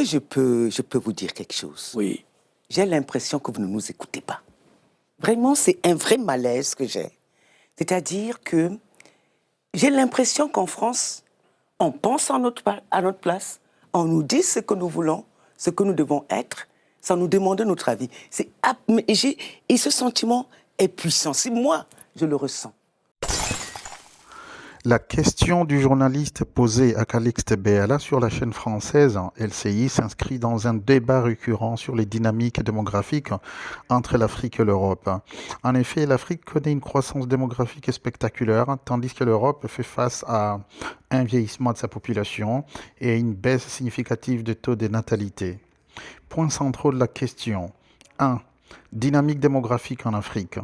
que je peux vous dire quelque chose? Oui. J'ai l'impression que vous ne nous écoutez pas. Vraiment, c'est un vrai malaise que j'ai. C'est-à-dire que j'ai l'impression qu'en France, on pense à notre place, on nous dit ce que nous voulons, ce que nous devons être, sans nous demander notre avis. Et ce sentiment est puissant. Si moi, je le ressens. La question du journaliste posée à Calixte Béala sur la chaîne française LCI s'inscrit dans un débat récurrent sur les dynamiques démographiques entre l'Afrique et l'Europe. En effet, l'Afrique connaît une croissance démographique spectaculaire, tandis que l'Europe fait face à un vieillissement de sa population et à une baisse significative du taux de natalité. Points centraux de la question. 1. Dynamique démographique en Afrique.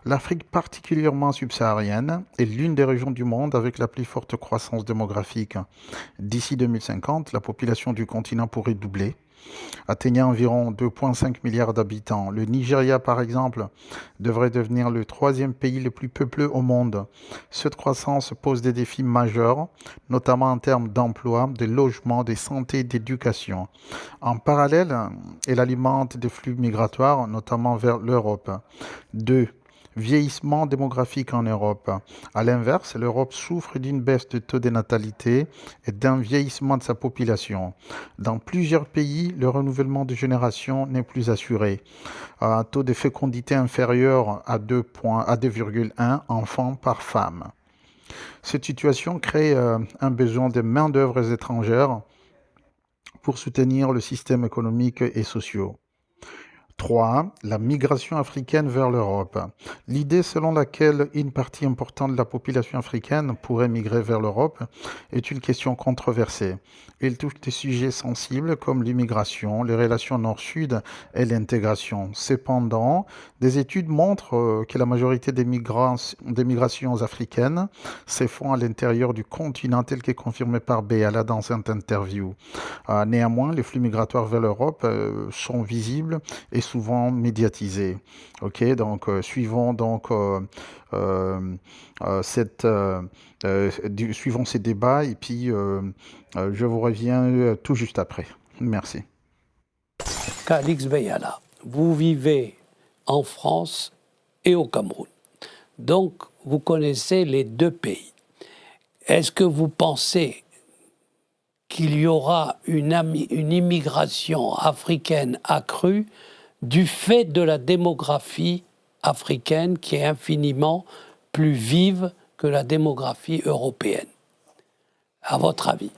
L'Afrique particulièrement subsaharienne est l'une des régions du monde avec la plus forte croissance démographique. D'ici 2050, la population du continent pourrait doubler, atteignant environ 2,5 milliards d'habitants. Le Nigeria, par exemple, devrait devenir le troisième pays le plus peuplé au monde. Cette croissance pose des défis majeurs, notamment en termes d'emploi, de logement, de santé et d'éducation. En parallèle, elle alimente des flux migratoires, notamment vers l'Europe. 2. Vieillissement démographique en Europe. À l'inverse, l'Europe souffre d'une baisse de taux de natalité et d'un vieillissement de sa population. Dans plusieurs pays, le renouvellement de génération n'est plus assuré. Un taux de fécondité inférieur à 2,1 enfants par femme. Cette situation crée un besoin de main-d'œuvre étrangère pour soutenir le système économique et social. 3. La migration africaine vers l'Europe. L'idée selon laquelle une partie importante de la population africaine pourrait migrer vers l'Europe est une question controversée. Elle touche des sujets sensibles comme l'immigration, les relations nord-sud et l'intégration. Cependant, des études montrent que la majorité des migrations africaines se font à l'intérieur du continent, tel qu'est confirmé par Béala dans cette interview. Néanmoins, les flux migratoires vers l'Europe sont visibles et souvent médiatisés. Ok, donc suivons ces débats et puis je vous reviens tout juste après. Merci. Calixte Béala, vous vivez en France et au Cameroun. Donc, vous connaissez les deux pays. Est-ce que vous pensez qu'il y aura une immigration africaine accrue du fait de la démographie africaine qui est infiniment plus vive que la démographie européenne? À votre avis?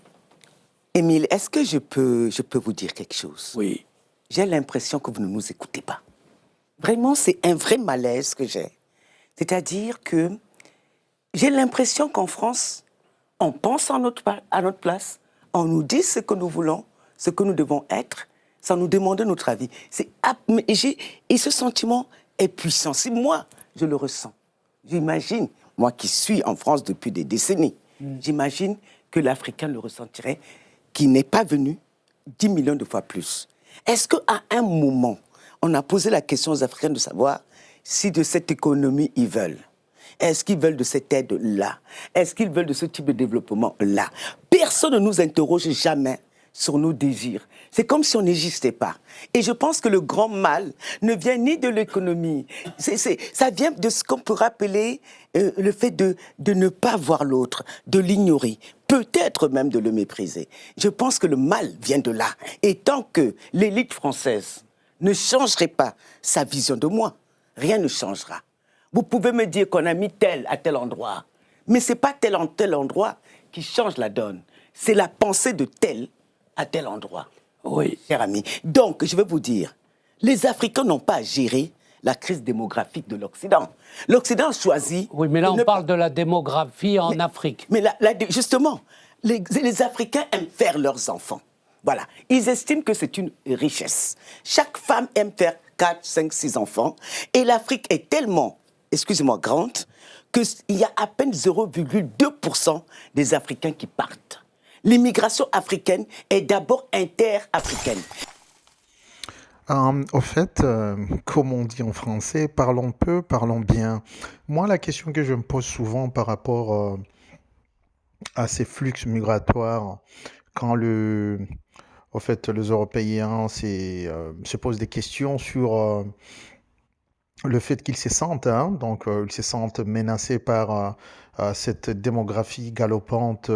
Émile, est-ce que je peux vous dire quelque chose? Oui. J'ai l'impression que vous ne nous écoutez pas. Vraiment, c'est un vrai malaise que j'ai. C'est-à-dire que j'ai l'impression qu'en France, on pense à notre place, on nous dit ce que nous voulons, ce que nous devons être, sans nous demander notre avis. Et ce sentiment est puissant. Si moi, je le ressens, j'imagine, moi qui suis en France depuis des décennies, j'imagine que l'Africain le ressentirait, qui n'est pas venu 10 millions de fois plus. Est-ce qu'à un moment, on a posé la question aux Africains de savoir si de cette économie ils veulent? Est-ce qu'ils veulent de cette aide-là? Est-ce qu'ils veulent de ce type de développement-là? Personne ne nous interroge jamais sur nos désirs. C'est comme si on n'existait pas. Et je pense que le grand mal ne vient ni de l'économie. Ça vient de ce qu'on peut appeler le fait de ne pas voir l'autre, de l'ignorer, peut-être même de le mépriser. Je pense que le mal vient de là. Et tant que l'élite française ne changerait pas sa vision de moi, rien ne changera. Vous pouvez me dire qu'on a mis tel à tel endroit, mais ce n'est pas tel endroit qui change la donne. C'est la pensée de tel à tel endroit. Oui. Cher ami. Donc, je vais vous dire, les Africains n'ont pas à gérer la crise démographique de l'Occident. L'Occident choisit... Oui, mais là, on parle de la démographie en Afrique. Mais justement, les Africains aiment faire leurs enfants. Voilà. Ils estiment que c'est une richesse. Chaque femme aime faire 4, 5, 6 enfants. Et l'Afrique est tellement, excusez-moi, grande, qu'il y a à peine 0,2% des Africains qui partent. L'immigration africaine est d'abord inter-africaine. Au fait, comme on dit en français, parlons peu, parlons bien. Moi, la question que je me pose souvent par rapport à ces flux migratoires, quand au fait, les Européens se posent des questions sur le fait qu'ils se sentent, hein, donc ils se sentent menacés par cette démographie galopante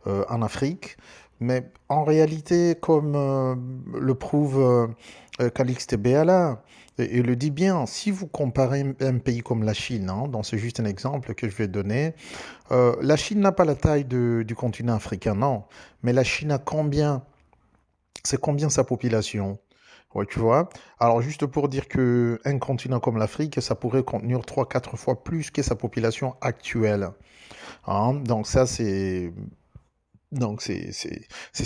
en Afrique. Mais en réalité, comme le prouve Calixte Béala, et il le dit bien, si vous comparez un pays comme la Chine, hein, donc c'est juste un exemple que je vais donner, la Chine n'a pas la taille du continent africain, non, mais la Chine a combien, c'est combien sa population? Ouais, tu vois. Alors, juste pour dire que un continent comme l'Afrique, ça pourrait contenir 3, 4 fois plus que sa population actuelle. Hein. Donc c'est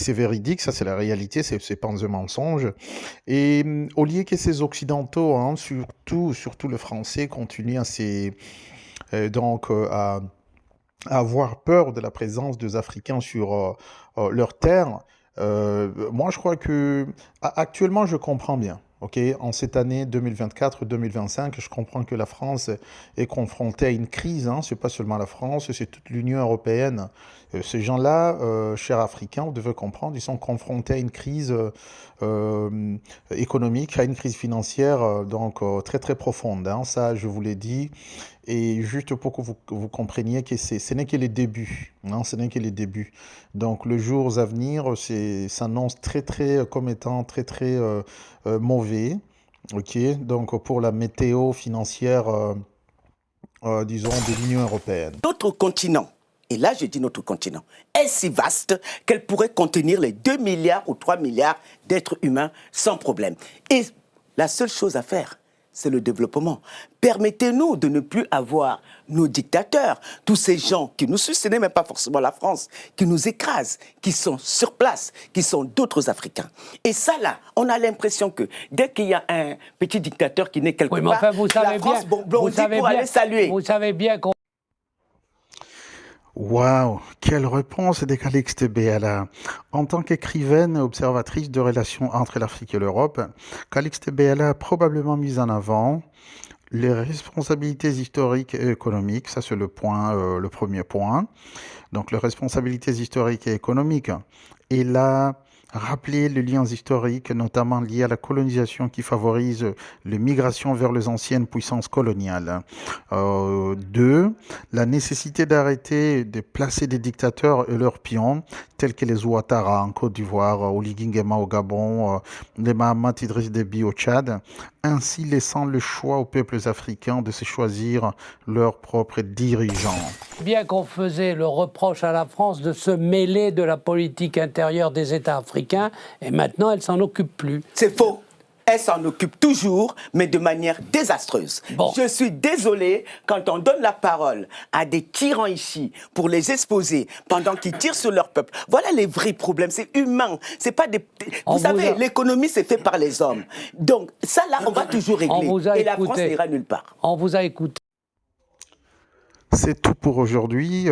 véridique, ça c'est la réalité, c'est pas un mensonge. Et au lieu que ces Occidentaux, hein, surtout le Français, continuent à avoir peur de la présence des Africains sur leur terre. Moi, je crois que actuellement, je comprends bien. Ok, en cette année 2024-2025, je comprends que la France est confrontée à une crise. Hein. C'est pas seulement la France, c'est toute l'Union européenne. Ces gens-là, chers Africains, vous devez comprendre, ils sont confrontés à une crise économique, à une crise financière très très profonde. Hein. Ça, je vous l'ai dit. Et juste pour que vous compreniez que ce n'est que les débuts, non, ce n'est que les débuts. Donc, les jours à venir s'annonce très, très, comme étant très, très mauvais. OK? Donc, pour la météo financière, disons, de l'Union européenne. Notre continent, et là je dis notre continent, est si vaste qu'elle pourrait contenir les 2 milliards ou 3 milliards d'êtres humains sans problème. Et la seule chose à faire, c'est le développement. Permettez-nous de ne plus avoir nos dictateurs, tous ces gens qui nous suivent, ce n'est même pas forcément la France, qui nous écrasent, qui sont sur place, qui sont d'autres Africains. Et ça là, on a l'impression que dès qu'il y a un petit dictateur qui naît quelque Oui, mais part, enfin, vous savez la France bien, bondit pour aller saluer. Vous savez bien qu'on... Waouh, quelle réponse de Calixte Béala. En tant qu'écrivaine et observatrice de relations entre l'Afrique et l'Europe, Calixte Béala a probablement mis en avant les responsabilités historiques et économiques. Ça, c'est le premier point. Donc, les responsabilités historiques et économiques. Et là, rappeler les liens historiques, notamment liés à la colonisation qui favorise les migrations vers les anciennes puissances coloniales. Deux, la nécessité d'arrêter de placer des dictateurs et leurs pions, tels que les Ouattara en Côte d'Ivoire, Oligui Nguema au Gabon, les Mahamat Idriss Déby au Tchad, ainsi laissant le choix aux peuples africains de se choisir leurs propres dirigeants. Bien qu'on faisait le reproche à la France de se mêler de la politique intérieure des États africains, et maintenant elle s'en occupe plus. C'est faux. Elle s'en occupe toujours, mais de manière désastreuse. Bon. Je suis désolé quand on donne la parole à des tyrans ici pour les exposer pendant qu'ils tirent sur leur peuple. Voilà les vrais problèmes. C'est humain. C'est pas des. Vous savez, l'économie c'est fait par les hommes. Donc ça là, on va toujours régler. Et la France n'ira nulle part. On vous a écouté. C'est tout pour aujourd'hui.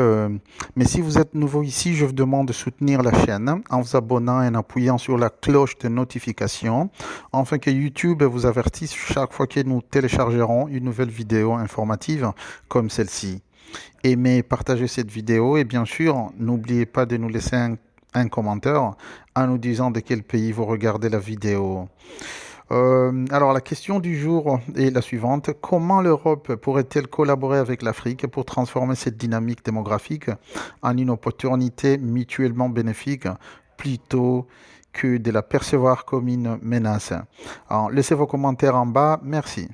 Mais si vous êtes nouveau ici, je vous demande de soutenir la chaîne en vous abonnant et en appuyant sur la cloche de notification, afin que YouTube vous avertisse chaque fois que nous téléchargerons une nouvelle vidéo informative comme celle-ci. Aimez et partagez cette vidéo et bien sûr, n'oubliez pas de nous laisser un commentaire en nous disant de quel pays vous regardez la vidéo. Alors la question du jour est la suivante. Comment l'Europe pourrait-elle collaborer avec l'Afrique pour transformer cette dynamique démographique en une opportunité mutuellement bénéfique plutôt que de la percevoir comme une menace? Alors, laissez vos commentaires en bas. Merci.